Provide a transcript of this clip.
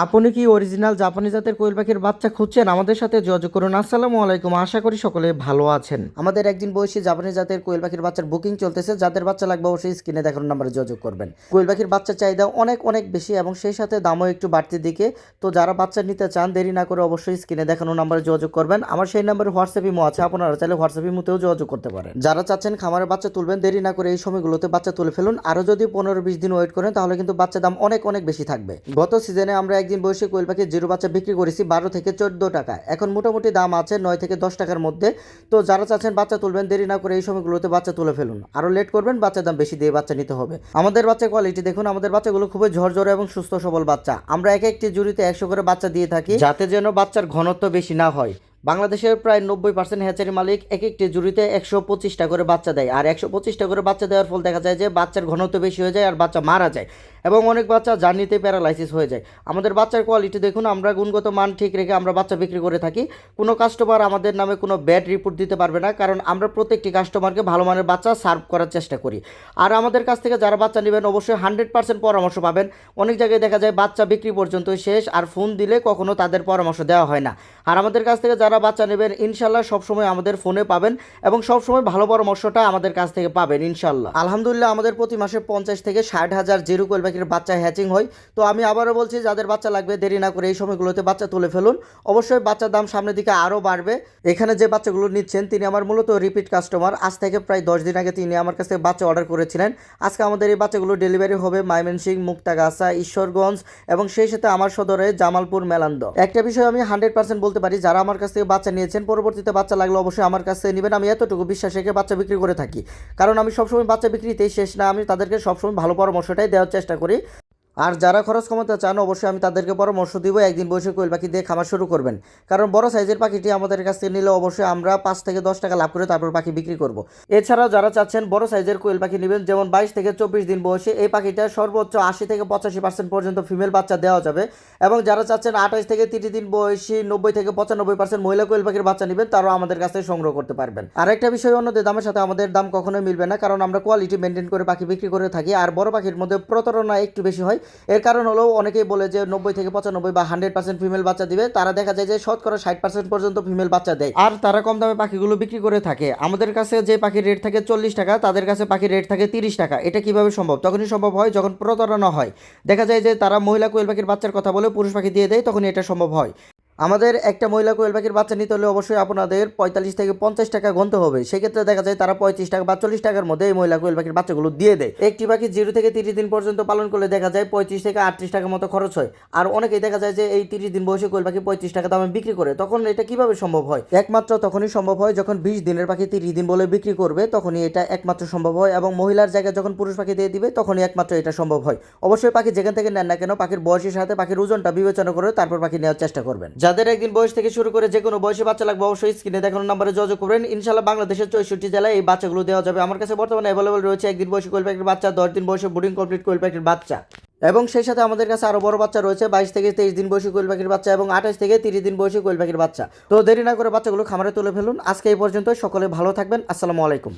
আপনি কি অরিজিনাল জাপানি জাতের কোয়েল পাখির বাচ্চা খুঁজছেন? আমাদের সাথে যোগাযোগ করুন। আসসালামু আলাইকুম, আশা করি সকলে ভালো আছেন। আমাদের একদিন বয়সী জাপানি জাতের কোয়েল পাখির বাচ্চার বুকিং চলতেছে। যাদের বাচ্চা লাগবে অবশ্যই স্ক্রিনে দেখানো নাম্বারে যোগাযোগ করবেন। কোয়েল পাখির বাচ্চার চাহিদা অনেক অনেক বেশি এবং সেই সাথে দামও একটু বাড়তির দিকে। তো যারা বাচ্চা নিতে চান দেরি না করে অবশ্যই স্ক্রিনে দেখানো নাম্বারে যোগাযোগ করবেন। আমার সেই নাম্বারে হোয়াটসঅ্যাপ ইমো আছে, আপনারা চাইলে হোয়াটসঅ্যাপ ইমোতেও যোগাযোগ করতে পারেন। যারা চাচ্ছেন খামারের বাচ্চা তুলবেন দেরি না করে এই সময়গুলোতে বাচ্চা তুলে ফেলুন। আরও যদি 15-20 দিন ওয়েট করেন তাহলে কিন্তু বাচ্চার দাম অনেক অনেক বেশি থাকবে। গত সিজনে আমরা একদিন বয়সী কোয়েল পাখি জিরো বাচ্চা বিক্রি করেছি 12 থেকে 14 টাকা। এখন মোটামুটি দাম আছে 9 থেকে 10 টাকার মধ্যে। তো যারা চাচ্ছেন বাচ্চা তুলবেন দেরি না করে এই সময়গুলোতে বাচ্চা তুলে ফেলুন। আরও লেট করবেন বাচ্চার দাম বেশি দিয়ে বাচ্চা নিতে হবে। আমাদের বাচ্চার কোয়ালিটি দেখুন, আমাদের বাচ্চাগুলো খুবই ঝরঝরে এবং সুস্থ সবল বাচ্চা। আমরা এক একটি জুড়িতে 100 করে বাচ্চা দিয়ে থাকি, যাতে যেন বাচ্চার ঘনত্ব বেশি না হয়। বাংলাদেশের প্রায় 90% হ্যাচারি মালিক এক একটি জুড়িতে 125টা করে বাচ্চা দেয়, আর 125টা করে বাচ্চা দেওয়ার ফল দেখা যায় যে বাচ্চার ঘনত্ব বেশি হয়ে যায় আর বাচ্চা মারা যায় এবং অনেক বাচ্চা জার্নিতে প্যারালাইসিস হয়ে যায়। আমাদের বাচ্চার কোয়ালিটি দেখুন, আমরা গুণগত মান ঠিক রেখে আমরা বাচ্চা বিক্রি করে থাকি। কোনো কাস্টমার আমাদের নামে কোনো ব্যাড রিপোর্ট দিতে পারবে না, কারণ আমরা প্রত্যেকটি কাস্টমারকে ভালো মানের বাচ্চা সার্ভ করার চেষ্টা করি। আর আমাদের কাছ থেকে যারা বাচ্চা নেবেন অবশ্যই 100% পরামর্শ পাবেন। অনেক জায়গায় দেখা যায় বাচ্চা বিক্রি পর্যন্ত শেষ, আর ফোন দিলে কখনো তাদের পরামর্শ দেওয়া হয় না। আর আমাদের কাছ থেকে যারা বাচ্চা নেবেন ইনশাল্লাহ সবসময় আমাদের ফোনে পাবেন এবং সবসময় ভালো পরামর্শটা আমাদের কাছ থেকে পাবেন ইনশাল্লাহ। আলহামদুলিল্লাহ আমাদের প্রতি মাসে 50 থেকে 60 হাজার জিরো কোয়েল পাখির বাচ্চা হ্যাচিং হয়। তো আমি আবারও বলছি, যাদের বাচ্চা লাগবে দেরি না করে এই সময়গুলোতে বাচ্চা তুলে ফেলুন। অবশ্যই বাচ্চার দাম সামনের দিকে আরও বাড়বে। এখানে যে বাচ্চাগুলো নিচ্ছেন তিনি আমার মূলত রিপিট কাস্টমার। আজ থেকে প্রায় 10 দিন আগে তিনি আমার কাছ থেকে বাচ্চা অর্ডার করেছিলেন। আজকে আমাদের এই বাচ্চাগুলো ডেলিভারি হবে ময়মনসিংহ, মুক্তাগাছা, ঈশ্বরগঞ্জ এবং সেই সাথে আমার সদরে জামালপুর, মেলান্দ। একটা বিষয় আমি 100% বলতে পারি, যারা আমার কাছ থেকে বাচ্চা নিয়েছেন পরবর্তীতে বাচ্চা লাগলে অবশ্যই আমার কাছে নেবেন। আমি এতটুকু বিশ্বাস রেখে বাচ্চা বিক্রি করে থাকি, কারণ আমি সবসময় বাচ্চা বিক্রিতেই শেষ না, আমি তাদেরকে সবসময় ভালো পরামর্শটাই দেওয়ার চেষ্টা করি। আর যারা খরচ কমাতে চান অবশ্যই আমি তাদেরকে পরামর্শ দিব একদিন বয়সে কোয়েল পাখি দিয়ে খামার শুরু করবেন, কারণ বড় সাইজের পাখিটি আমাদের কাছ থেকে নিলে অবশ্যই আমরা 5 থেকে 10 টাকা লাভ করে তারপর পাখি বিক্রি করব। এছাড়াও যারা চাচ্ছেন বড় সাইজের কোয়েল পাখি নেবেন, যেমন 22 থেকে 24 দিন বয়সে, এই পাখিটা সর্বোচ্চ 80 থেকে 85% পর্যন্ত ফিমেল বাচ্চা দেওয়া যাবে। এবং যারা চাচ্ছেন 28 থেকে 30 দিন বয়সী 90 থেকে 95% মহিলা কোয়েল পাখির বাচ্চা নেবেন, তারাও আমাদের কাছ থেকে সংগ্রহ করতে পারবেন। আর একটা বিষয়, অন্যদের দামের সাথে আমাদের দাম কখনোই মিলবে না, কারণ আমরা কোয়ালিটি মেনটেন করে পাখি বিক্রি করে থাকি। আর বড় পাখির মধ্যে প্রতারণা একটু বেশি হয়। এর কারণ হলো অনেকেই বলে যে 90 থেকে 95 বা 100% ফিমেল বাচ্চা দিবে, তারা দেখা যায় যে শতকরা 60% পর্যন্ত ফিমেল বাচ্চা দেয় আর তারা কম দামে পাখিগুলো বিক্রি করে থাকে। আমাদের কাছে যে পাখির রেট থাকে 40 টাকা, তাদের কাছে পাখির রেট থাকে 30 টাকা। এটা কিভাবে সম্ভব? তখনই সম্ভব হয় যখন প্রতারণা হয়। দেখা যায় যে তারা মহিলা কোয়েল পাখির বাচ্চার কথা বলে পুরুষ পাখি দিয়ে দেয়, তখনই এটা সম্ভব হয়। আমাদের একটা মহিলা কোয়েল পাখির বাচ্চা নিতে হলে অবশ্যই আপনাদের 45 থেকে 50 টাকা গুনতে হবে। সেক্ষেত্রে দেখা যায় তারা 35 টাকা বা 40 টাকার মধ্যে এই মহিলা কোয়েল পাখির বাচ্চাগুলো দিয়ে দেয়। একটি পাখি 0 থেকে 30 দিন পর্যন্ত পালন করলে দেখা যায় 35 থেকে 38 টাকার মতো খরচ হয়। আর অনেকেই দেখা যায় যে এই 30 দিন বয়সে কোয়েল পাখি 35 টাকা দামে বিক্রি করে। তখন এটা কিভাবে সম্ভব হয়? একমাত্র তখনই সম্ভব হয় যখন 20 দিনের পাখি 30 দিন বলে বিক্রি করবে, তখনই এটা একমাত্র সম্ভব হয়। এবং মহিলার জায়গায় যখন পুরুষ পাখি দিয়ে দিবে তখনই একমাত্র এটা সম্ভব হয়। অবশ্যই পাখি যেখান থেকে নেন না কেন পাখির বয়সের সাথে পাখির ওজনটা বিবেচনা করে তারপর পাখি নেওয়ার চেষ্টা করবেন। যাদের একদিন বয়স থেকে শুরু করে যে কোনো বয়সে বাচ্চা লাগবে অবশ্যই স্ক্রিনে দেখানো নাম্বারে যোগাযোগ করবেন। ইনশাআল্লাহ বাংলাদেশের 64 জেলায় এই বাচ্চাগুলো দেওয়া যাবে। আমার কাছে বর্তমানে অ্যাভেলেবল রয়েছে একদিন বয়সী কোয়েল পাখির বাচ্চা, 10 দিন বয়সে বোর্ডিং কমপ্লিট কোয়েল পাখির বাচ্চা, এবং সেই সাথে আমাদের কাছে আরও বড় বাচ্চা রয়েছে 22 থেকে 23 দিন বয়সী কোয়েল পাখির বাচ্চা এবং 28 থেকে 30 দিন বয়সী কোয়েল পাখির বাচ্চা। তো দেরি না করে বাচ্চাগুলো খামারে তুলে ফেলুন। আজকে এই পর্যন্ত, সকলে ভালো থাকবেন। আসসালামু আলাইকুম।